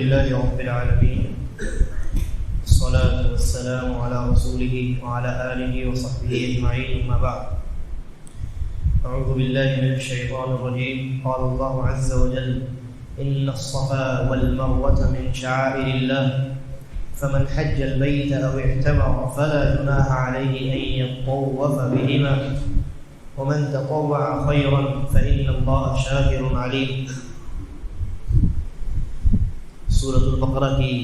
لله رب العالمين والصلاة والسلام على رسوله وعلى آله وصحبه أجمعين أما بعد أعوذ بالله من الشيطان الرجيم قال الله عز وجل إن الصفا والمروة من شعائر الله فمن حج البيت أو اعتمر فلا جناح عليه أن يطوف بهما ومن تطوع خيرا فإن الله شاكر عليم۔ سورۃ البقرہ کی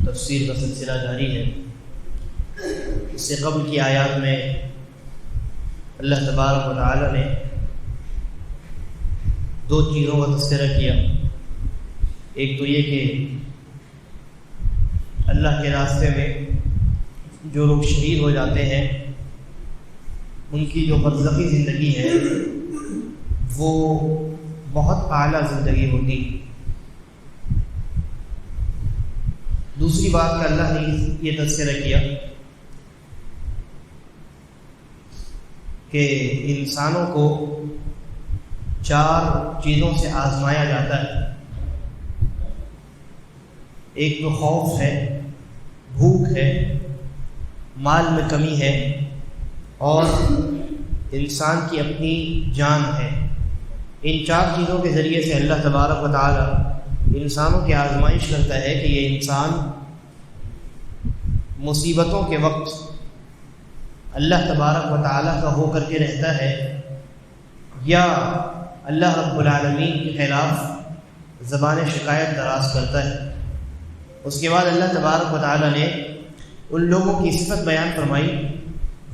تفسیر کا سلسلہ جاری ہے۔ اس سے قبل کی آیات میں اللہ تبارک و تعالی نے دو چیزوں کا تذکرہ کیا۔ ایک تو یہ کہ اللہ کے راستے میں جو لوگ شہید ہو جاتے ہیں ان کی جو برزخی زندگی ہے وہ بہت اعلیٰ زندگی ہوتی۔ دوسری بات کا اللہ نے یہ تذکرہ کیا کہ انسانوں کو 4 چیزوں سے آزمایا جاتا ہے۔ ایک تو خوف ہے، بھوک ہے، مال میں کمی ہے اور انسان کی اپنی جان ہے۔ ان 4 چیزوں کے ذریعے سے اللہ تبارک و تعالی انسانوں کی آزمائش کرتا ہے کہ یہ انسان مصیبتوں کے وقت اللہ تبارک و تعالی کا ہو کر کے رہتا ہے یا اللہ رب العالمین کے خلاف زبان شکایت دراز کرتا ہے۔ اس کے بعد اللہ تبارک و تعالی نے ان لوگوں کی صفت بیان فرمائی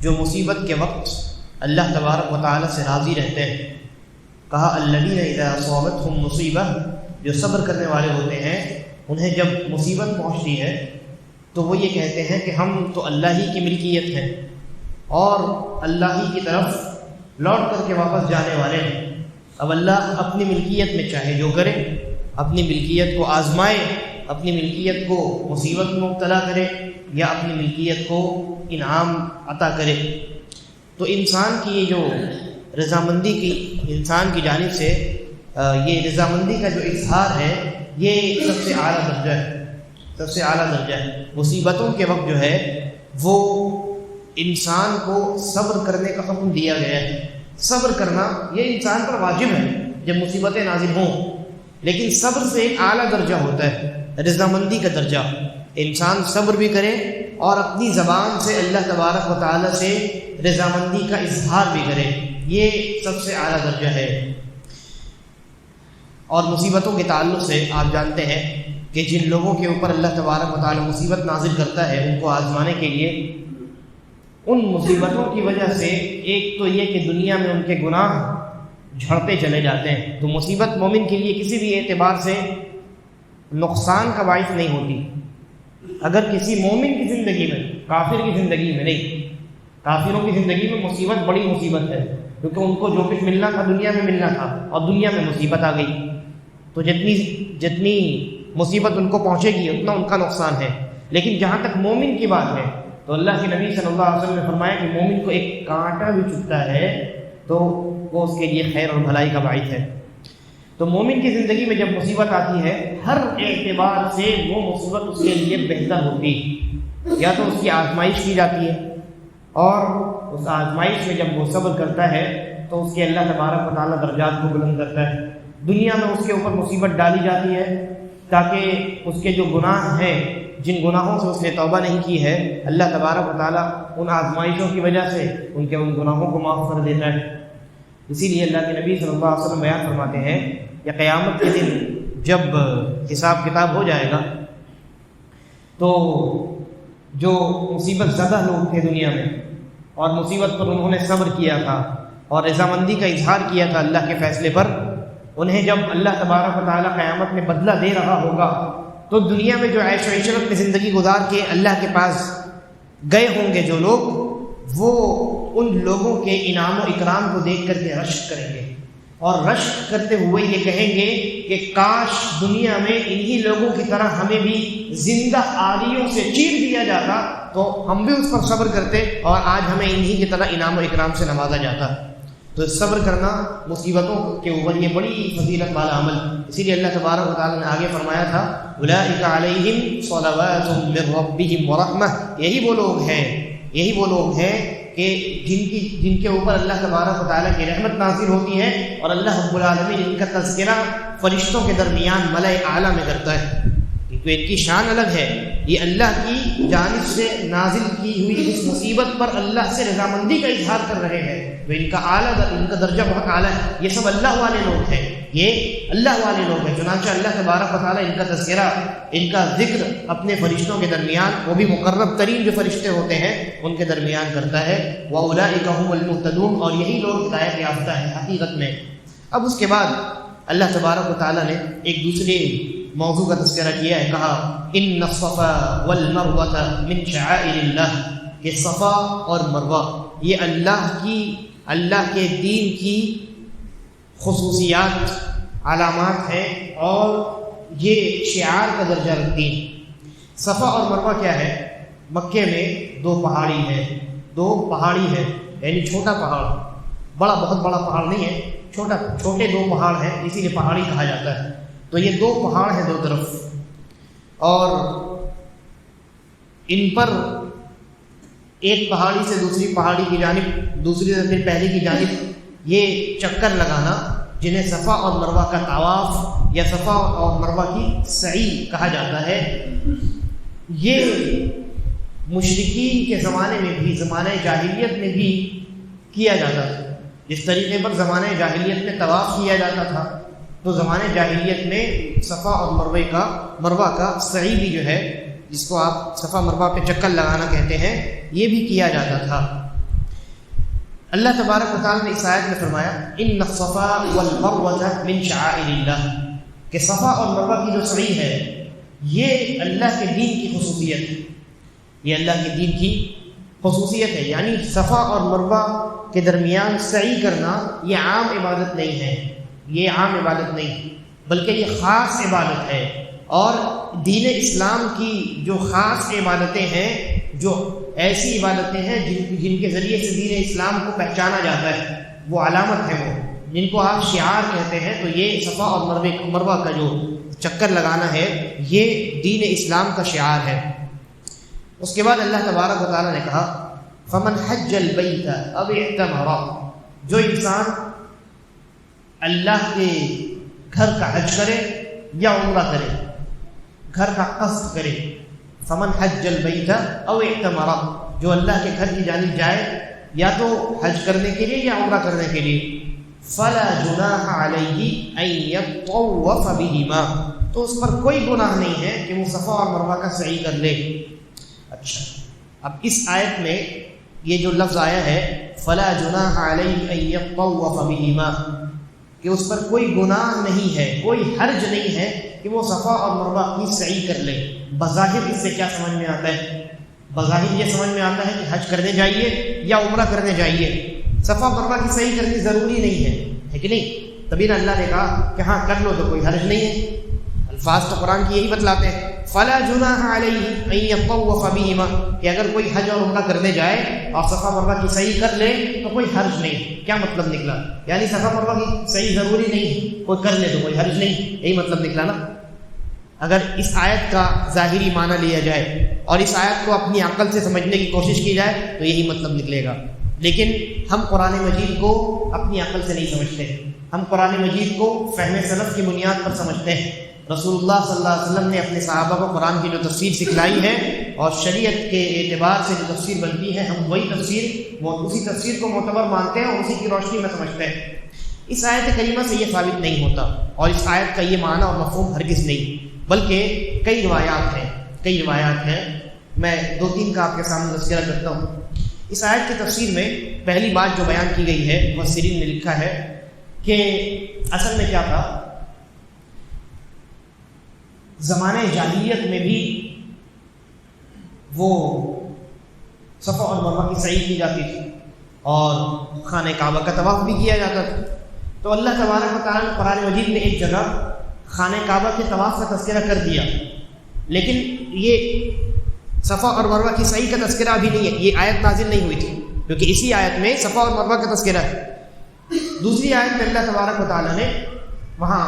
جو مصیبت کے وقت اللہ تبارک و تعالی سے راضی رہتے ہیں۔ کہا الذین اذا اصابتهم مصیبہ، جو صبر کرنے والے ہوتے ہیں انہیں جب مصیبت پہنچتی ہے تو وہ یہ کہتے ہیں کہ ہم تو اللہ ہی کی ملکیت ہیں اور اللہ ہی کی طرف لوٹ کر کے واپس جانے والے ہیں۔ اب اللہ اپنی ملکیت میں چاہے جو کرے، اپنی ملکیت کو آزمائے، اپنی ملکیت کو مصیبت میں مبتلا کرے یا اپنی ملکیت کو انعام عطا کرے۔ تو انسان کی یہ جو رضامندی کی انسان کی جانب سے یہ رضامندی کا جو اظہار ہے یہ سب سے اعلیٰ درجہ ہے، سب سے اعلیٰ درجہ ہے۔ مصیبتوں کے وقت جو ہے وہ انسان کو صبر کرنے کا حکم دیا گیا ہے۔ صبر کرنا یہ انسان پر واجب ہے جب مصیبتیں نازل ہوں، لیکن صبر سے ایک اعلیٰ درجہ ہوتا ہے، رضامندی کا درجہ۔ انسان صبر بھی کرے اور اپنی زبان سے اللہ تبارک و تعالی سے رضامندی کا اظہار بھی کرے، یہ سب سے اعلیٰ درجہ ہے۔ اور مصیبتوں کے تعلق سے آپ جانتے ہیں کہ جن لوگوں کے اوپر اللہ تبارک و تعالی مصیبت نازل کرتا ہے ان کو آزمانے کے لیے، ان مصیبتوں کی وجہ سے ایک تو یہ کہ دنیا میں ان کے گناہ جھڑتے چلے جاتے ہیں۔ تو مصیبت مومن کے لیے کسی بھی اعتبار سے نقصان کا باعث نہیں ہوتی۔ اگر کسی مومن کی زندگی میں، کافر کی زندگی میں نہیں، کافروں کی زندگی میں مصیبت بڑی مصیبت ہے کیونکہ ان کو جو کچھ ملنا تھا دنیا میں ملنا تھا اور دنیا میں مصیبت آ گئی، تو جتنی مصیبت ان کو پہنچے گی اتنا ان کا نقصان ہے۔ لیکن جہاں تک مومن کی بات ہے تو اللہ کے نبی صلی اللہ علیہ وسلم نے فرمایا کہ مومن کو ایک کانٹا بھی چبھتا ہے تو وہ اس کے لیے خیر اور بھلائی کا باعث ہے۔ تو مومن کی زندگی میں جب مصیبت آتی ہے ہر اعتبار سے وہ مصیبت اس کے لیے بہتر ہوتی، یا تو اس کی آزمائش کی جاتی ہے اور اس آزمائش میں جب وہ صبر کرتا ہے تو اس کے اللہ تبارک و تعالیٰ درجات کو بلند کرتا ہے۔ دنیا میں اس کے اوپر مصیبت ڈالی جاتی ہے تاکہ اس کے جو گناہ ہیں، جن گناہوں سے اس نے توبہ نہیں کی ہے، اللہ تبارک و تعالیٰ ان آزمائشوں کی وجہ سے ان کے ان گناہوں کو معاف کر دیتا ہے۔ اسی لیے اللہ کے نبی صلی اللہ علیہ وسلم بیان فرماتے ہیں کہ قیامت کے دن جب حساب کتاب ہو جائے گا تو جو مصیبت زدہ لوگ تھے دنیا میں اور مصیبت پر انہوں نے صبر کیا تھا اور رضامندی کا اظہار کیا تھا اللہ کے فیصلے پر، انہیں جب اللہ تبارک و تعالیٰ قیامت میں بدلہ دے رہا ہوگا تو دنیا میں جو عیش و عشرت میں زندگی گزار کے اللہ کے پاس گئے ہوں گے جو لوگ، وہ ان لوگوں کے انعام و اکرام کو دیکھ کر کے رشک کریں گے اور رشک کرتے ہوئے یہ کہیں گے کہ کاش دنیا میں انہی لوگوں کی طرح ہمیں بھی زندہ آریوں سے چیر دیا جاتا تو ہم بھی اس پر صبر کرتے اور آج ہمیں انہی کی طرح انعام و اکرام سے نوازا جاتا۔ تو صبر کرنا مصیبتوں کے اوپر یہ بڑی فضیلت والا عمل، اسی لیے اللہ تبارک و تعالیٰ نے آگے فرمایا تھا اولئک علیہم صلوات من ربہم ورحمہ، یہی وہ لوگ ہیں کہ جن کے اوپر اللہ تبارک و تعالیٰ کی رحمت نازل ہوتی ہے، اور اللہ رب العالمین ان کا تذکرہ فرشتوں کے درمیان ملأ اعلیٰ میں کرتا ہے، کیونکہ ان کی شان الگ ہے، یہ اللہ کی جانب سے نازل کی ہوئی اس مصیبت پر اللہ سے رضامندی کا اظہار کر رہے ہیں، تو ان کا درجہ بہت اعلیٰ ہے، یہ سب اللہ والے لوگ ہیں، یہ اللہ والے لوگ ہیں، چنانچہ اللہ تبارک و تعالیٰ ان کا تذکرہ، ان کا ذکر اپنے فرشتوں کے درمیان، وہ بھی مقرب ترین جو فرشتے ہوتے ہیں ان کے درمیان کرتا ہے، وَأُولَٰئِكَ هُمُ الْمُهْتَدُونَ، اور یہی لوگ ہدایت یافتہ ہیں حقیقت میں۔ اب اس کے بعد اللہ تبارک و تعالیٰ نے ایک دوسرے موضوع کا تذکرہ کیا ہے، کہا ان الصفا والمروہ من شعائر اللہ، کہ صفا اور مروہ یہ اللہ کے دین کی خصوصیات، علامات ہیں، اور یہ شعار کا درجہ رکھتی ہیں۔ صفا اور مروہ کیا ہے؟ مکے میں دو پہاڑی ہے، یعنی چھوٹا پہاڑ، بہت بڑا پہاڑ نہیں ہے، چھوٹے دو پہاڑ ہیں، اسی لیے پہاڑی کہا جاتا ہے۔ تو یہ دو پہاڑ ہیں دو طرف، اور ان پر ایک پہاڑی سے دوسری پہاڑی کی جانب، دوسری سے پھر پہلی کی جانب یہ چکر لگانا، جنہیں صفا اور مروہ کا طواف یا صفا اور مروہ کی سعی کہا جاتا ہے، یہ مشرکین کے زمانے میں بھی، زمانہ جاہلیت میں بھی کیا جاتا تھا۔ جس طریقے پر زمانہ جاہلیت میں طواف کیا جاتا تھا، تو زمانے جاہلیت میں صفا اور مروہ کا سعی بھی جو ہے، جس کو آپ صفا مروہ پہ چکر لگانا کہتے ہیں، یہ بھی کیا جاتا تھا۔ اللہ تبارک و تعالیٰ نے اس آیت میں فرمایا ان الصفا والمروہ من شعائر اللہ، کہ صفا اور مروہ کی جو سعی ہے یہ اللہ کے دین کی خصوصیت ہے، یہ اللہ کے دین کی خصوصیت ہے، یعنی صفا اور مروہ کے درمیان سعی کرنا یہ عام عبادت نہیں ہے، بلکہ یہ خاص عبادت ہے، اور دین اسلام کی جو خاص عبادتیں ہیں، جو ایسی عبادتیں ہیں جن کے ذریعے سے دین اسلام کو پہچانا جاتا ہے، وہ علامت ہے، وہ جن کو آپ شعار کہتے ہیں، تو یہ صفا اور مروہ کا جو چکر لگانا ہے یہ دین اسلام کا شعار ہے۔ اس کے بعد اللہ تبارک و تعالیٰ نے کہا فمن حج البیت او اعتمر، جو انسان اللہ کے گھر کا حج کرے یا عمرہ کرے، گھر کا قصد کرے، فمن حج البیت او اعتمر، جو اللہ کے گھر کی جانب جائے یا تو حج کرنے کے لیے یا عمرہ کرنے کے لیے، فلا جناح علیہ ان یطوف بہما، تو اس پر کوئی گناہ نہیں ہے کہ وہ صفا اور مروہ کا سعی کر لے۔ اچھا، اب اس آیت میں یہ جو لفظ آیا ہے فلا جناح علیہ ان یطوف بہما، کہ اس پر کوئی گناہ نہیں ہے، کوئی حرج نہیں ہے کہ وہ صفا اور مروہ کی سعی کر لے۔ بظاہر اس سے کیا سمجھ میں آتا ہے؟ بظاہر یہ سمجھ میں آتا ہے کہ حج کرنے جائیے یا عمرہ کرنے جائیے، صفا مروہ کی سعی کرنی ضروری نہیں ہے کہ نہیں؟ تبھی نہ اللہ نے کہا کہ ہاں کر لو تو کوئی حرج نہیں ہے۔ الفاظ تو قرآن کی یہی بتلاتے ہیں، فلا جناح علیہ ان یطوف بہما، کہ اگر کوئی حج اور عمرہ کرنے جائے اور صفا مروہ کی سعی کر لے تو کوئی حرج نہیں۔ کیا مطلب نکلا؟ یعنی صفا مروہ کی سعی ضروری نہیں، کوئی کر لے تو کوئی حرج نہیں، یہی مطلب نکلا نا۔ اگر اس آیت کا ظاہری معنی لیا جائے اور اس آیت کو اپنی عقل سے سمجھنے کی کوشش کی جائے تو یہی مطلب نکلے گا، لیکن ہم قرآن مجید کو اپنی عقل سے نہیں سمجھتے، ہم قرآن مجید کو فہم سلف کی بنیاد پر سمجھتے ہیں۔ رسول اللہ صلی اللہ علیہ وسلم نے اپنے صحابہ کو قرآن کی جو تفسیر سکھلائی ہے اور شریعت کے اعتبار سے جو تفسیر بنتی ہے، ہم اسی تفسیر کو معتبر مانتے ہیں اور اسی کی روشنی میں سمجھتے ہیں۔ اس آیت کریمہ سے یہ ثابت نہیں ہوتا، اور اس آیت کا یہ معنی اور مفہوم ہرگز نہیں، بلکہ کئی روایات ہیں۔ میں دو تین کا آپ کے سامنے تذکرہ کرتا ہوں۔ اس آیت کی تفسیر میں پہلی بات جو بیان کی گئی ہے، مفسرین نے لکھا ہے کہ اصل میں کیا تھا، زمانے جاہلیت میں بھی وہ صفا اور مروہ کی سعی کی جاتی تھی اور خانہ کعبہ کا طواف بھی کیا جاتا تھا۔ تو اللہ تبارک و تعالیٰ نے قرآن مجید میں ایک جگہ خانہ کعبہ کے طواف کا تذکرہ کر دیا، لیکن یہ صفا اور مروہ کی سعی کا تذکرہ بھی نہیں ہے، یہ آیت نازل نہیں ہوئی تھی، کیونکہ اسی آیت میں صفا اور مروہ کا تذکرہ ہے۔ دوسری آیت میں اللہ تبارک و تعالیٰ نے وہاں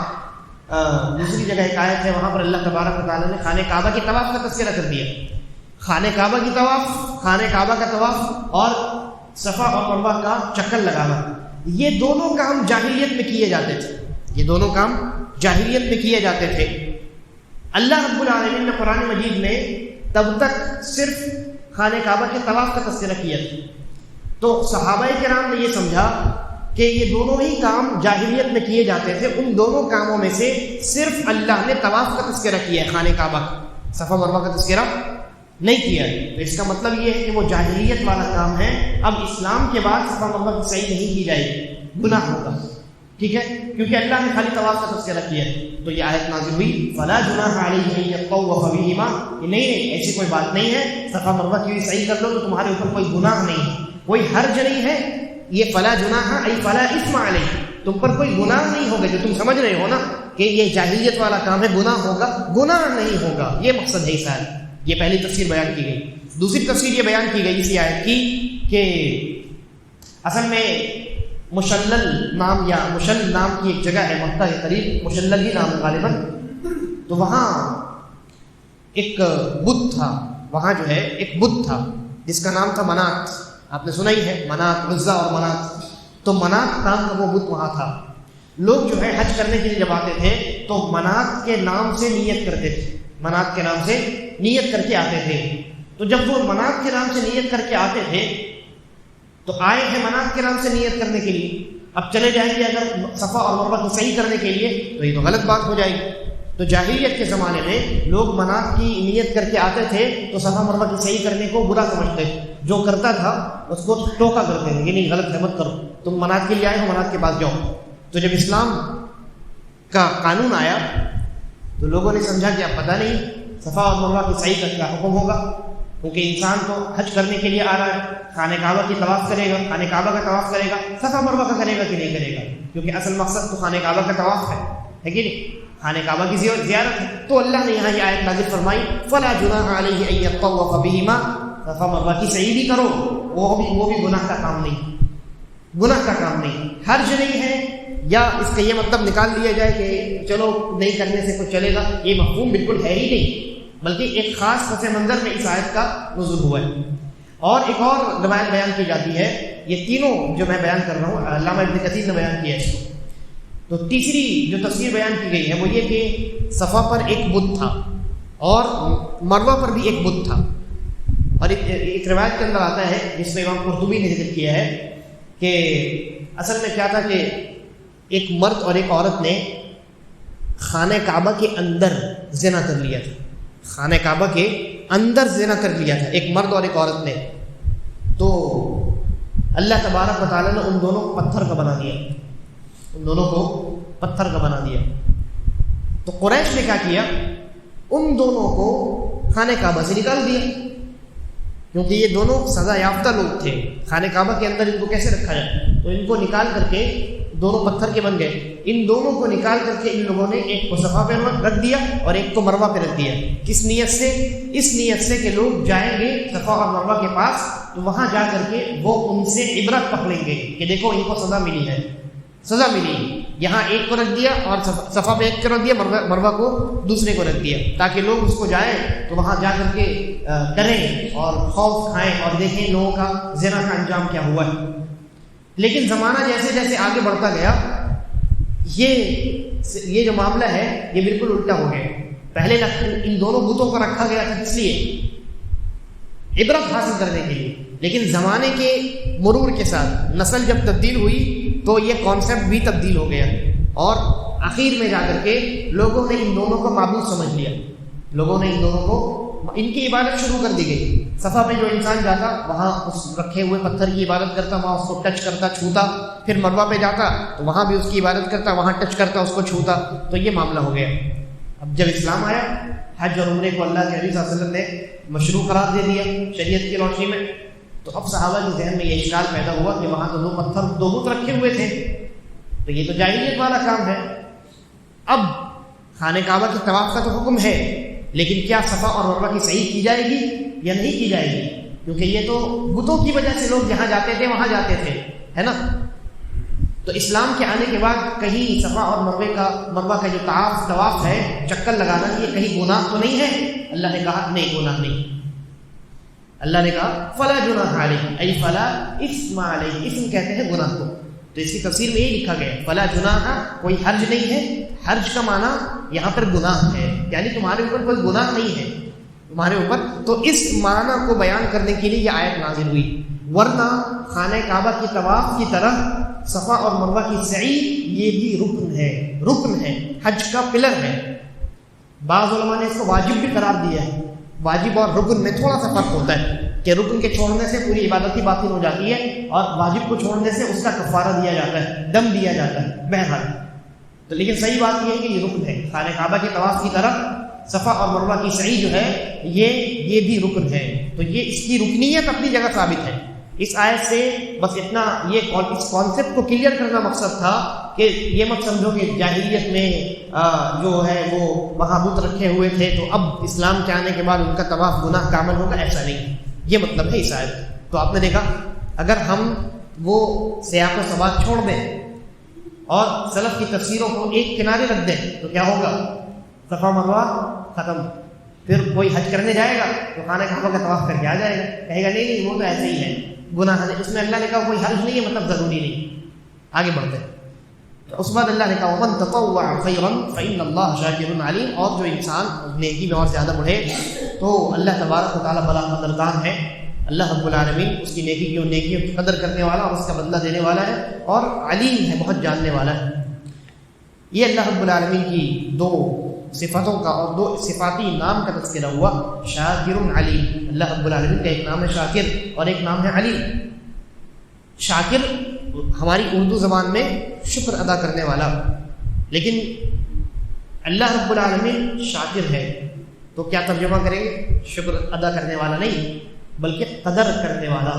دوسری جگہ ایک آیت ہے، وہاں پر اللہ تبارک و تعالیٰ نے خانہ کعبہ کی طواف کا تذکرہ کر دیا. خانہ کعبہ کی طواف، خانہ کعبہ کا طواف اور صفا اور مروہ کا چکر لگانا، یہ دونوں کام جاہلیت میں کیے جاتے تھے. یہ دونوں کام جاہلیت میں کیے جاتے تھے. اللہ رب العالمین نے قرآن مجید میں تب تک صرف خانہ کعبہ کے طواف کا تذکرہ کیا تھا، تو صحابہ کرام نے یہ سمجھا کہ یہ دونوں ہی کام جاہلیت میں کیے جاتے تھے، ان دونوں کاموں میں سے صرف اللہ نے طواف کا تذکرہ کیا ہے، خانہ کعبہ کا، صفا مروہ کا تذکرہ نہیں کیا ہے. تو اس کا مطلب یہ ہے کہ وہ جاہلیت والا کام ہے. اب اسلام کے بعد صفا مروہ کی صحیح نہیں کی جائے گی، گناہ ہوگا. ٹھیک ہے، کیونکہ اللہ نے خالی طواف کا تذکرہ کیا ہے. تو یہ آیت نازل ہوئی فلا جناح علیہ ان یطوف بہما، کہ نہیں ایسی کوئی بات نہیں ہے، صفا مروہ کی صحیح کر لو تو تمہارے اوپر کوئی گناہ نہیں ہے، کوئی حرج نہیں ہے. یہ فلا جناح ای فلا اثم علیہ، تم پر کوئی گناہ نہیں ہوگا. جو تم سمجھ رہے ہو نا کہ یہ جاہلیت والا کام ہے، گناہ ہوگا، گناہ نہیں ہوگا. یہ مقصد ہے اس آیت. یہ پہلی تفسیر بیان کی گئی. دوسری تفسیر یہ بیان کی گئی اسی آیت کی کہ اصل میں مشلل نام یا مشل نام کی ایک جگہ ہے مکہ کے قریب، مشلل ہی نام غالباً، تو وہاں ایک بت تھا. وہاں جو ہے ایک بت تھا جس کا نام تھا منات. آپ نے سنا ہی ہے منات، عزا اور منات. تو منات نام کا وہ بت وہاں تھا. لوگ جو ہے حج کرنے کے لیے جب آتے تھے تو منات کے نام سے نیت کرتے تھے، منات کے نام سے نیت کر کے آتے تھے. تو جب وہ منات کے نام سے نیت کر کے آتے تھے تو آئے ہیں منات کے نام سے نیت کرنے کے لیے، اب چلے جائیں گے اگر صفا اور مروہ کو صحیح کرنے کے لیے تو یہ تو غلط بات ہو جائے گی. تو جاہلیت کے زمانے میں لوگ منات کی نیت کر کے آتے تھے تو صفا مروہ کی صحیح کرنے کو برا سمجھتے، جو کرتا تھا اس کو ٹوکا کرتے تھے، یہ نہیں غلط ہے مت کرو، تم منات کے لیے آئے ہو منات کے پاس جاؤ. تو جب اسلام کا قانون آیا تو لوگوں نے سمجھا کہ اب پتہ نہیں صفا اور مروہ کی صحیح کا کیا حکم ہوگا، کیونکہ انسان تو حج کرنے کے لیے آ رہا ہے، خانہ کعبہ کی طواف کرے گا، خانہ کعبہ کا طواف کرے گا، صفا مروہ کا کرے گا کہ نہیں کرے گا، کیونکہ اصل مقصد تو خانہ کعبہ کا طواف ہے کہ نہیں، خانہ کعبہ کی زیارت ہے. تو اللہ نے یہاں یہ آیت نازل فرمائی فلا جناح علیہ ان یطوف بہما، صفا مروہ کی صحیح بھی کرو، وہ بھی گناہ کا کام نہیں، گناہ کا کام نہیں، حرج نہیں ہے. یا اس کا یہ مطلب نکال لیا جائے کہ چلو نہیں کرنے سے کچھ چلے گا، یہ مفہوم بالکل ہے ہی نہیں، بلکہ ایک خاص پس منظر میں اس آیت کا نزول ہوا ہے. اور ایک اور روایت بیان کی جاتی ہے، یہ تینوں جو میں بیان کر رہا ہوں علامہ ابن کثیر نے بیان کیا ہے اس کو. تو تیسری جو تفسیر بیان کی گئی ہے وہ یہ کہ صفا پر ایک بت تھا اور مروہ پر بھی ایک بت تھا. اور ایک روایت کے اندر آتا ہے جس میں امام قرطبی نے ذکر کیا ہے کہ اصل میں کیا تھا کہ ایک مرد اور ایک عورت نے خانہ کعبہ کے اندر زنا کر لیا تھا، خانہ کعبہ کے اندر زنا کر لیا تھا ایک مرد اور ایک عورت نے. تو اللہ تبارک و تعالیٰ نے ان دونوں کو پتھر کا بنا دیا، ان دونوں کو پتھر کا بنا دیا. تو قریش نے کیا کیا، ان دونوں کو خانہ کعبہ سے نکال دیا، کیونکہ یہ دونوں سزا یافتہ لوگ تھے، خانہ کعبہ کے اندر ان کو کیسے رکھا جائے. تو ان کو نکال کر کے دونوں پتھر کے بن گئے. ان دونوں کو نکال کر کے ان لوگوں نے ایک کو صفا پہ رکھ دیا اور ایک کو مروہ پہ رکھ دیا. کس نیت سے؟ اس نیت سے کہ لوگ جائیں گے صفا اور مروہ کے پاس تو وہاں جا کر کے وہ ان سے عبرت پکڑیں گے کہ دیکھو ان کو سزا ملی ہے، سزا ملی. یہاں ایک کو رکھ دیا اور صفا پہ ایک کو رکھ دیا، مروہ کو دوسرے کو رکھ دیا، تاکہ لوگ اس کو جائیں تو وہاں جا کر کے ڈریں اور خوف کھائیں اور دیکھیں لوگوں کا زنا کا انجام کیا ہوا ہے. لیکن زمانہ جیسے جیسے آگے بڑھتا گیا یہ جو معاملہ ہے یہ بالکل الٹا ہو گیا. پہلے ان دونوں بتوں کو رکھا گیا تھا اس لیے عبرت حاصل کرنے کے لیے، لیکن زمانے کے مرور کے ساتھ نسل جب تبدیل ہوئی تو یہ کانسیپٹ بھی تبدیل ہو گیا اور آخر میں جا کر کے لوگوں نے ان دونوں کو معبود سمجھ لیا. لوگوں نے ان دونوں کو ان کی عبادت شروع کر دی گئی. صفا پہ جو انسان جاتا وہاں اس رکھے ہوئے پتھر کی عبادت کرتا، وہاں اس کو ٹچ کرتا، چھوتا. پھر مروہ پہ جاتا تو وہاں بھی اس کی عبادت کرتا، وہاں ٹچ کرتا، اس کو چھوتا. تو یہ معاملہ ہو گیا. اب جب اسلام آیا، حج اور عمرے کو اللہ کے نبی صلی اللہ علیہ وسلم نے مشروع قرار دے دیا شریعت کی روشنی میں، تو اب صحابہ کے ذہن میں یہ اشکال پیدا ہوا کہ وہاں تو دو بت رکھے ہوئے تھے، تو یہ تو جاہلیت والا کام ہے. اب خانہ کعبہ کے طواف کا تو حکم ہے، لیکن کیا صفا اور مروہ کی صحیح کی جائے گی یا نہیں کی جائے گی؟ کیونکہ یہ تو بتوں کی وجہ سے لوگ جہاں جاتے تھے وہاں جاتے تھے، ہے نا. تو اسلام کے آنے کے بعد کہیں صفا اور مروہ کا جو طواف ہے، چکر لگانا، یہ کہیں گناہ تو نہیں ہے؟ اللہ نے کہا نہیں، گناہ نہیں۔ اللہ نے کہا فلا جناح علیہ، ای فلا اسم علیہ، اسم کہتے ہیں گناہ کو، تو اس کی تفسیر میں یہی لکھا گیا فلا جناح، کوئی حرج نہیں ہے۔ حرج کا معنی یہاں پر گناہ ہے، یعنی تمہارے اوپر کوئی گناہ نہیں ہے تمہارے اوپر۔ تو اس معنی کو بیان کرنے کے لیے یہ آیت نازل ہوئی، ورنہ خانہ کعبہ کی طواف کی طرح صفا اور مروہ کی سعی یہ بھی رکن ہے، حج کا پلر ہے۔ بعض علماء نے اس کو واجب بھی قرار دیا ہے۔ واجب اور رکن میں تھوڑا سا فرق ہوتا ہے کہ رکن کے چھوڑنے سے پوری عبادت ہی باطل ہو جاتی ہے، اور واجب کو چھوڑنے سے اس کا کفارہ دیا جاتا ہے، دم دیا جاتا ہے بہرحال۔ تو لیکن صحیح بات یہ ہے کہ یہ رکن ہے، خانہ کعبہ کے طواف کی طرف صفا اور مروہ کی سعی جو ہے یہ بھی رکن ہے۔ تو یہ اس کی رکنیت اپنی جگہ ثابت ہے۔ اس آیت سے بس اتنا اس کانسیپٹ کو کلیئر کرنا مقصد تھا کہ یہ مت سمجھو کہ جاہلیت میں جو ہے وہ وہاں بت رکھے ہوئے تھے تو اب اسلام کے آنے کے بعد ان کا طواف گناہ کا عمل ہوگا، ایسا نہیں، یہ مطلب ہے اس آیت۔ تو آپ نے دیکھا اگر ہم وہ سیاق و سباق چھوڑ دیں اور سلف کی تفسیروں کو ایک کنارے رکھ دیں تو کیا ہوگا؟ صفا مروہ ختم۔ پھر کوئی حج کرنے جائے گا تو خانہ کعبہ کا طواف کر کے آ جائے گا، کہے گا نہیں وہ تو ایسے ہی ہے، گناہ ہے، اس میں اللہ نے کہا کوئی حرج نہیں ہے، مطلب ضروری نہیں۔ آگے بڑھتے ہیں تو اس بعد اللہ نے کہا وَمَن تَطَوَّعَ خَيْرًا فَإِنَّ اللَّهَ شَاكِرٌ عَلِيمٌ، اور جو انسان نیکی میں اور زیادہ بڑھے تو اللہ تبارک و تعالیٰ بڑا قدردان ہے۔ اللہ رب العالمین اس کی نیکیوں کی قدر کرنے والا اور اس کا بدلہ دینے والا ہے، اور علیم ہے، بہت جاننے والا ہے۔ یہ اللہ رب العالمین کی دو صفتوں کا اور دو صفاتی نام کا تذکرہ ہوا، شاکر علیم۔ اللہ رب العالمین کا ایک نام ہے شاکر اور ایک نام ہے علیم۔ شاکر ہماری اردو زبان میں شکر ادا کرنے والا، لیکن اللہ رب العالمین شاکر ہے تو کیا ترجمہ کریں گے؟ شکر ادا کرنے والا نہیں بلکہ قدر کرنے والا،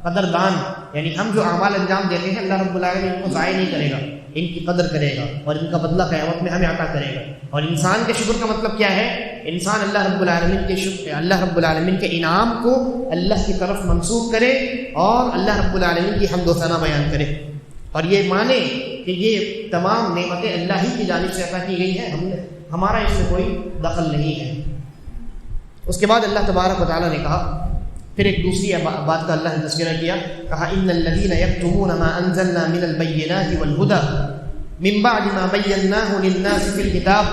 قدردان، یعنی ہم جو اعمال انجام دیتے ہیں اللہ رب العالمین ان کو ضائع نہیں کرے گا، ان کی قدر کرے گا اور ان کا بدلہ قیامت میں ہمیں عطا کرے گا۔ اور انسان کے شکر کا مطلب کیا ہے؟ انسان اللہ رب العالمین کے انعام کو اللہ کی طرف منسوب کرے اور اللہ رب العالمین کی حمد و ثنا بیان کرے، اور یہ مانے کہ یہ تمام نعمتیں اللہ ہی کی جانب سے عطا کی گئی ہیں، ہمارا اس میں کوئی دخل نہیں ہے۔ اس کے بعد اللہ تبارک و تعالیٰ نے کہا، پھر ایک دوسری بات کا اللہ نے تذکرہ کیا، کہا ان الذین یکتمون ما انزلنا من البینات والہدی من بعد ما بیناہ للناس فی الکتاب،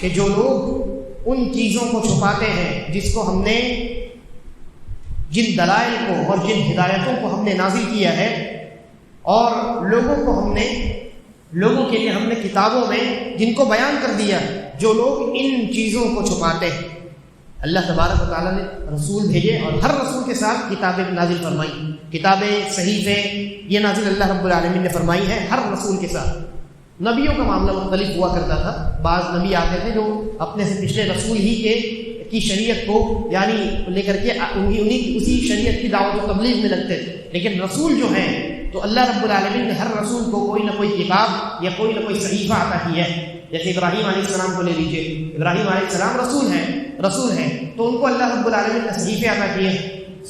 کہ جو لوگ ان چیزوں کو چھپاتے ہیں جس کو ہم نے، جن دلائل کو اور جن ہدایتوں کو ہم نے نازل کیا ہے، اور لوگوں کے لیے ہم نے کتابوں میں جن کو بیان کر دیا، جو لوگ ان چیزوں کو چھپاتے ہیں۔ اللہ تبارک و تعالیٰ نے رسول بھیجے اور ہر رسول کے ساتھ کتابیں نازل فرمائی، کتابیں صحیفے یہ نازل اللہ رب العالمین نے فرمائی ہے ہر رسول کے ساتھ۔ نبیوں کا معاملہ مختلف ہوا کرتا تھا، بعض نبی آتے تھے جو اپنے سے پچھلے رسول ہی کی شریعت کو یعنی لے کر کے اسی شریعت کی دعوت و تبلیغ میں لگتے تھے، لیکن رسول جو ہیں تو اللہ رب العالمین نے ہر رسول کو کوئی نہ کوئی کتاب یا کوئی نہ کوئی صحیفہ عطا کیا ہے۔ جیسے ابراہیم علیہ السلام کو لے لیجیے، ابراہیم علیہ السلام رسول ہیں تو ان کو اللہ رب العالمین نے صحیفے عطا کیے،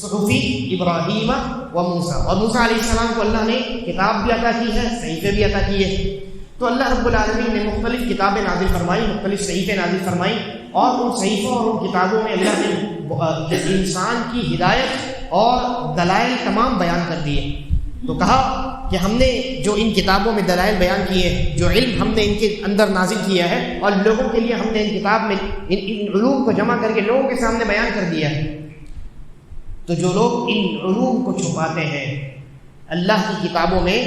صحفی ابراہیم و موسیٰ، اور موسیٰ علیہ السلام کو اللہ نے کتاب بھی عطا کی ہے، صحیفے بھی عطا کیے۔ تو اللہ رب العالمین نے مختلف کتابیں نازل فرمائی، مختلف صحیفے نازل فرمائی، اور ان صحیفوں اور ان کتابوں میں اللہ نے انسان کی ہدایت اور دلائل تمام بیان کر دیے۔ تو کہا کہ ہم نے جو ان کتابوں میں دلائل بیان کیے ہیں، جو علم ہم نے ان کے اندر نازل کیا ہے، اور لوگوں کے لیے ہم نے ان کتاب میں ان علوم کو جمع کر کے لوگوں کے سامنے بیان کر دیا ہے، تو جو لوگ ان علوم کو چھپاتے ہیں اللہ کی کتابوں میں،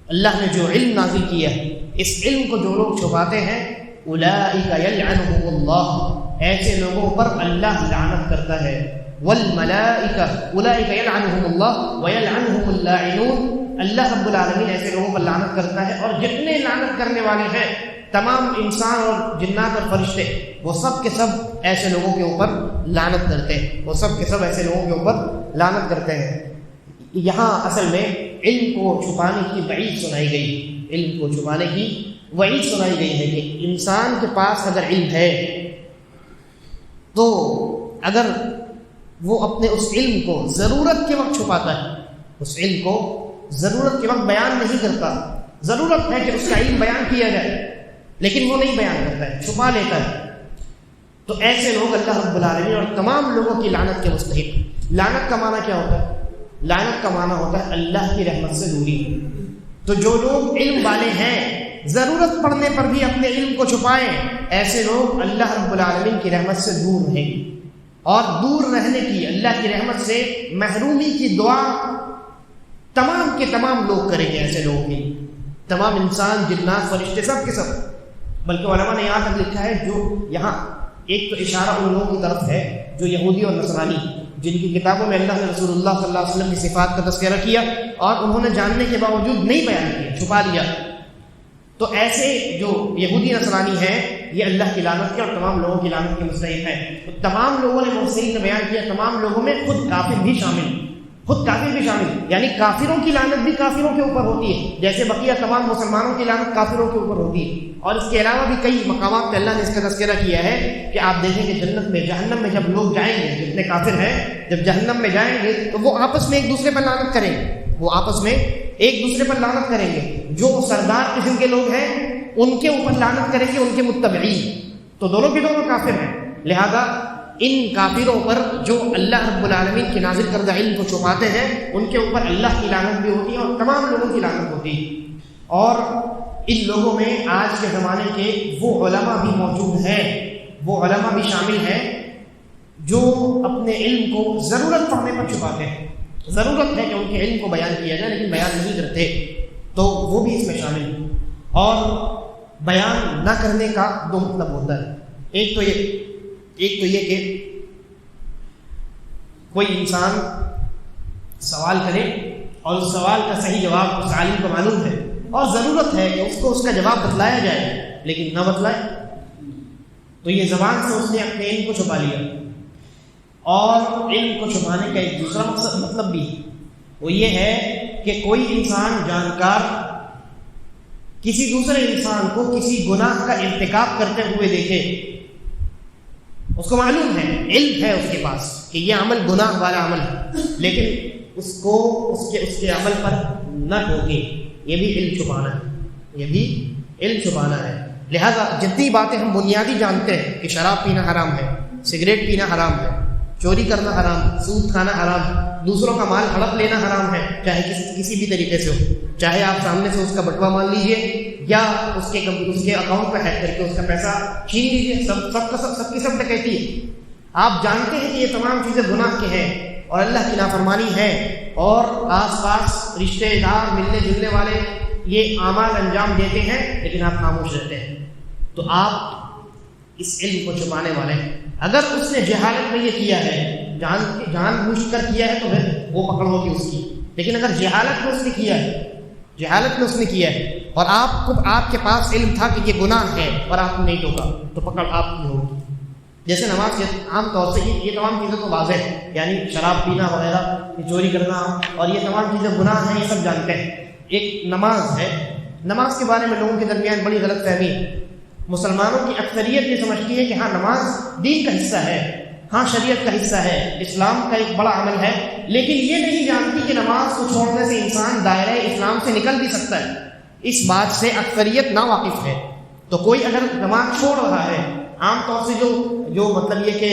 اللہ نے جو علم نازل کیا ہے، اس علم کو جو لوگ چھپاتے ہیں، اولئک یلعنہم اللہ، ایسے لوگوں پر اللہ لعنت کرتا ہے، والملائکہ اولئک یلعنہم اللہ ویلعنہم اللاعنون، اللہ رب العالمین ایسے لوگوں پر لعنت کرتا ہے، اور جتنے لعنت کرنے والے ہیں تمام انسان اور جنات اور فرشتے، وہ سب کے سب ایسے لوگوں کے اوپر لعنت کرتے ہیں، وہ سب کے سب ایسے لوگوں کے اوپر لعنت کرتے ہیں۔ یہاں اصل میں علم کو چھپانے کی وعید سنائی گئی، علم کو چھپانے کی وعید سنائی گئی ہے کہ انسان کے پاس اگر علم ہے تو اگر وہ اپنے اس علم کو ضرورت کے وقت چھپاتا ہے، اس علم کو ضرورت کے وقت بیان نہیں کرتا، ضرورت ہے کہ اس کا علم بیان کیا جائے، لیکن وہ نہیں بیان کرتا ہے، چھپا لیتا ہے. تو ایسے لوگ اللہ رب العالمین اور تمام لوگوں کی لعنت کے مستحق. لعنت کا معنی کیا ہوتا ہے؟ لعنت کا معنی ہوتا ہے اللہ کی رحمت سے دوری. تو جو لوگ علم والے ہیں ضرورت پڑنے پر بھی اپنے علم کو چھپائیں، ایسے لوگ اللہ رب العالمین کی رحمت سے دور رہیں گے. اور دور رہنے کی، اللہ کی رحمت سے محرومی کی دعا تمام کے تمام لوگ کریں گے. ایسے لوگوں کی تمام انسان، جنات، فرشتے، سب کے سب. بلکہ علماء نے یہاں تک لکھا ہے، جو یہاں ایک تو اشارہ ان لوگوں کی طرف ہے جو یہودی اور نصرانی، جن کی کتابوں میں اللہ نے رسول اللہ صلی اللہ علیہ وسلم کی صفات کا تذکرہ کیا اور انہوں نے جاننے کے باوجود نہیں بیان کیا، چھپا لیا. تو ایسے جو یہودی نصرانی ہیں یہ اللہ کی لعنت کے اور تمام لوگوں کی لعنت کے مستحق ہیں. تو تمام لوگوں نے مفسرین نے بیان کیا، تمام لوگوں میں خود کافر بھی شامل، خود کافر بھی شامل، یعنی کافروں کی لعنت بھی کافروں کے اوپر ہوتی ہے، جیسے بقیہ تمام مسلمانوں کی لعنت کافروں کے اوپر ہوتی ہے. اور اس کے علاوہ بھی کئی مقامات پہ اللہ نے اس کا تذکرہ کیا ہے کہ آپ دیکھیں کہ جنت میں، جہنم میں جب لوگ جائیں گے، جتنے کافر ہیں جب جہنم میں جائیں گے تو وہ آپس میں ایک دوسرے پر لعنت کریں گے، وہ آپس میں ایک دوسرے پر لعنت کریں گے. جو سردار قسم کے لوگ ہیں ان کے اوپر لعنت کریں گے ان کے متبعین. تو دونوں کے دونوں کافر ہیں. لہذا ان کافروں پر جو اللہ رب العالمین کی نازل کردہ علم کو چھپاتے ہیں ان کے اوپر اللہ کی لعنت بھی ہوتی ہے اور تمام لوگوں کی لعنت ہوتی ہے. اور ان لوگوں میں آج کے زمانے کے وہ علماء بھی موجود ہیں، وہ علماء بھی شامل ہیں جو اپنے علم کو ضرورت پڑنے پر چھپاتے ہیں. ضرورت ہے کہ ان کے علم کو بیان کیا جائے لیکن بیان نہیں کرتے، تو وہ بھی اس میں شامل ہیں. اور بیان نہ کرنے کا دو مطلب ہوتا ہے. ایک تو یہ کہ کوئی انسان سوال کرے اور اس سوال کا صحیح جواب اس عالم کو معلوم ہے اور ضرورت ہے کہ اس کو اس کا جواب بتلایا جائے لیکن نہ بتلائے، تو یہ زبان سے اس نے اپنے علم کو چھپا لیا. اور علم کو چھپانے کا ایک دوسرا مطلب بھی وہ یہ ہے کہ کوئی انسان جانکار کسی دوسرے انسان کو کسی گناہ کا ارتکاب کرتے ہوئے دیکھے، اس کو معلوم ہے، علم ہے اس کے پاس کہ یہ عمل گناہ والا عمل ہے، لیکن اس کو اس کے عمل پر نہ ٹوکے، یہ بھی علم چھپانا ہے، یہ بھی علم چھپانا ہے. لہذا جتنی باتیں ہم بنیادی جانتے ہیں کہ شراب پینا حرام ہے، سگریٹ پینا حرام ہے، چوری کرنا حرام، سود کھانا حرام، دوسروں کا مال ہڑپ لینا حرام ہے، چاہے کسی بھی طریقے سے ہو، چاہے آپ سامنے سے اس کا بٹوا مان لیجئے یا اس کے اکاؤنٹ پہ ہیک کر کے اس کا پیسہ چھین لیجئے، سب کی سب ڈکیتی ہے. آپ جانتے ہیں کہ یہ تمام چیزیں گناہ کی ہیں اور اللہ کی نافرمانی ہے، اور آس پاس رشتے دار ملنے جلنے والے یہ اعمال انجام دیتے ہیں لیکن آپ خاموش رہتے ہیں، تو آپ اس علم کو چھپانے والے ہیں. اگر اس نے جہالت میں یہ کیا ہے، جان بوجھ کر کیا ہے تو پھر وہ پکڑ ہوگی اس کی. لیکن اگر جہالت میں اس نے کیا ہے اور آپ کے پاس علم تھا کہ یہ گناہ ہے اور آپ نے نہیں ٹوکا تو پکڑ آپ کی ہوگی. جیسے نماز کے عام طور سے یہ تمام چیزیں تو واضح ہیں، یعنی شراب پینا وغیرہ، یہ چوری کرنا اور یہ تمام چیزیں گناہ ہیں، یہ سب جانتے ہیں. ایک نماز ہے، نماز کے بارے میں لوگوں کے درمیان بڑی غلط فہمی ہے. مسلمانوں کی اکثریت یہ سمجھتی ہے کہ ہاں نماز دین کا حصہ ہے، ہاں شریعت کا حصہ ہے، اسلام کا ایک بڑا عمل ہے، لیکن یہ نہیں جانتی کہ نماز کو چھوڑنے سے انسان دائرہ اسلام سے نکل بھی سکتا ہے. اس بات سے اکثریت ناواقف ہے. تو کوئی اگر نماز چھوڑ رہا ہے، عام طور سے جو مطلب یہ کہ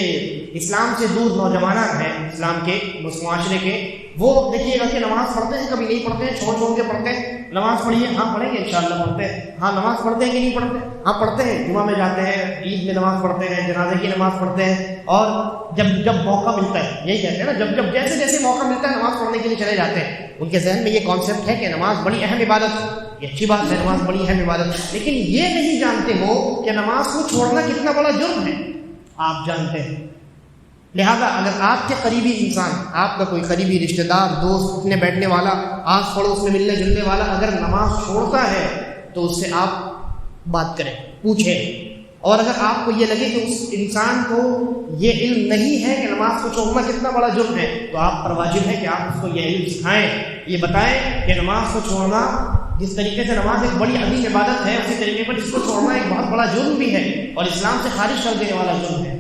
اسلام سے دور نوجوانان ہیں اسلام کے معاشرے کے، وہ دیکھیے گا کہ نماز پڑھتے ہیں، کبھی نہیں پڑھتے ہیں، چھوڑ کے پڑھتے ہیں. نماز پڑھیے، ہاں پڑھیں گے انشاءاللہ پڑھتے ہیں. ہاں نماز پڑھتے ہیں کہ نہیں پڑھتے؟ ہاں پڑھتے ہیں، جمعہ میں جاتے ہیں، عید میں نماز پڑھتے ہیں، جنازے کی نماز پڑھتے ہیں، اور جب موقع ملتا ہے، یہی کہتے ہیں نا، جب جیسے موقع ملتا ہے نماز پڑھنے کے لیے چلے جاتے ہیں. ان کے ذہن میں یہ کانسیپٹ ہے کہ نماز بڑی اہم عبادت ہے. یہ اچھی بات ہے، نماز بڑی اہم عبادت ہے، لیکن یہ نہیں جانتے وہ کہ نماز کو چھوڑنا کتنا بڑا جرم ہے. آپ جانتے ہیں. لہذا اگر آپ کے قریبی انسان، آپ کا کوئی قریبی رشتہ دار، دوست، اٹھنے بیٹھنے والا، آس پڑوس میں ملنے جلنے والا اگر نماز چھوڑتا ہے تو اس سے آپ بات کریں، پوچھیں. اور اگر آپ کو یہ لگے کہ اس انسان کو یہ علم نہیں ہے کہ نماز کو چھوڑنا کتنا بڑا جرم ہے، تو آپ پر واجب ہے کہ آپ اس کو یہ علم سکھائیں، یہ بتائیں کہ نماز کو چھوڑنا، جس طریقے سے نماز ایک بڑی عظیم عبادت ہے، اسی طریقے پر اس کو چھوڑنا ایک بہت بڑا جرم بھی ہے اور اسلام سے خارج کر دینے والا جرم ہے.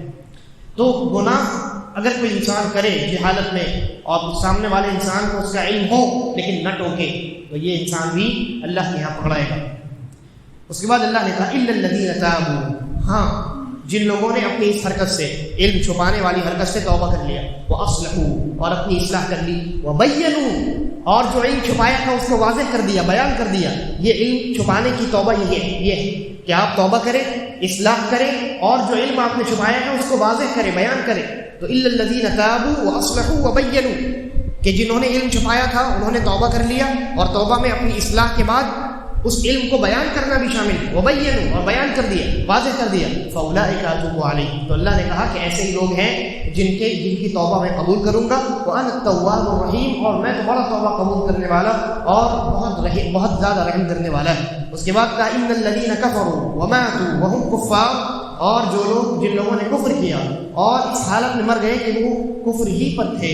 تو گناہ اگر کوئی انسان کرے جہالت میں اور سامنے والے انسان کو اس کا علم ہو لیکن نہ ٹوکے تو یہ انسان بھی اللہ کے یہاں پکڑائے گا۔ اس کے بعد اللہ نے کہا الا الذین تابوا، ہاں جن لوگوں نے اپنی اس حرکت سے، علم چھپانے والی حرکت سے توبہ کر لیا، وَأَصْلَحُوا، اور اپنی اصلاح کر لی، وَبَيَّنُوا، اور جو علم چھپایا تھا اس کو واضح کر دیا، بیان کر دیا۔ یہ علم چھپانے کی توبہ یہ ہے کہ آپ توبہ کریں، اصلاح کریں، اور جو علم آپ نے چھپایا ہے اس کو واضح کریں، بیان کریں۔ تو الا الذین تابوا وَأَصْلَحُوا وَبَيَّنُوا، کہ جنہوں نے علم چھپایا تھا انہوں نے توبہ کر لیا، اور توبہ میں اپنی اصلاح کے بعد اس علم کو بیان کرنا بھی شامل ہے، وَبَيَّنُوا، اور بیان کر دیا، واضح کر دیا، فَأُولَٰئِکَ أَتُوبُ عَلَيْهِمْ، تو اللہ نے کہا کہ ایسے ہی لوگ ہیں جن کی توبہ میں قبول کروں گا، وَأَنَا التَّوَّابُ الرَّحِيمُ، اور میں تو بڑا توبہ قبول کرنے والا اور بہت زیادہ رحم کرنے والا ہے۔ اس کے بعد کہا إِنَّ الَّذِينَ كَفَرُوا وَمَاتُوا وَهُمْ كُفَّارٌ، اور جو لوگ، جن لوگوں نے کفر کیا اور اس حالت میں مر گئے کہ وہ کفر ہی پر تھے،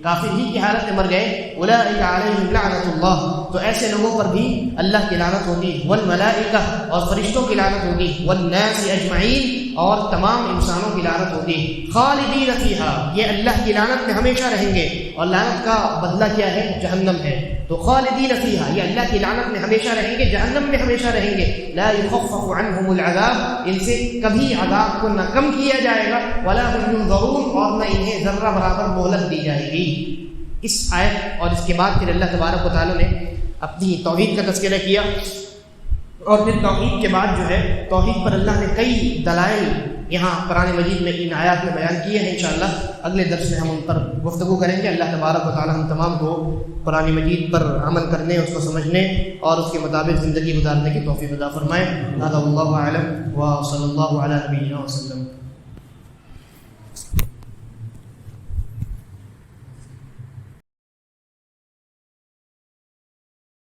کافر ہی کی حالت میں مر گئے، اولئک علیہم لعنۃ اللہ، تو ایسے لوگوں پر بھی اللہ کی لعنت ہوگی، والملائکہ، اور فرشتوں کی لعنت ہوگی، والناس اجمعین، اور تمام انسانوں کی لعنت ہوگی، خالدین فیہا، یہ اللہ کی لعنت میں ہمیشہ رہیں گے، اور لعنت کا بدلہ کیا ہے؟ جہنم ہے۔ تو خالدین فیہا، یہ اللہ کی لعنت میں ہمیشہ رہیں گے، جہنم میں ہمیشہ رہیں گے، لا یخفف عنہم العذاب، ان سے کبھی عذاب کو نہ کم کیا جائے گا، ولا هم ينظرون، اور نہ انہیں ذرہ برابر مہلت دی جائے گی۔ اس آیت اور اس کے بعد پھر اللہ تبارک و تعالیٰ نے اپنی توحید کا تذکرہ کیا، اور پھر توحید کے بعد جو ہے توحید پر اللہ نے کئی دلائل یہاں قرآن مجید میں ان آیات میں بیان کیے ہیں۔ انشاءاللہ اگلے درس میں ہم ان پر گفتگو کریں گے۔ اللہ تبارک و تعالیٰ ہم تمام کو قرآن مجید پر عمل کرنے، اس کو سمجھنے اور اس کے مطابق زندگی گزارنے کی توفیق عطا فرمائے۔ ھذا واللہ اعلم وصلی اللہ علی نبینا وسلم۔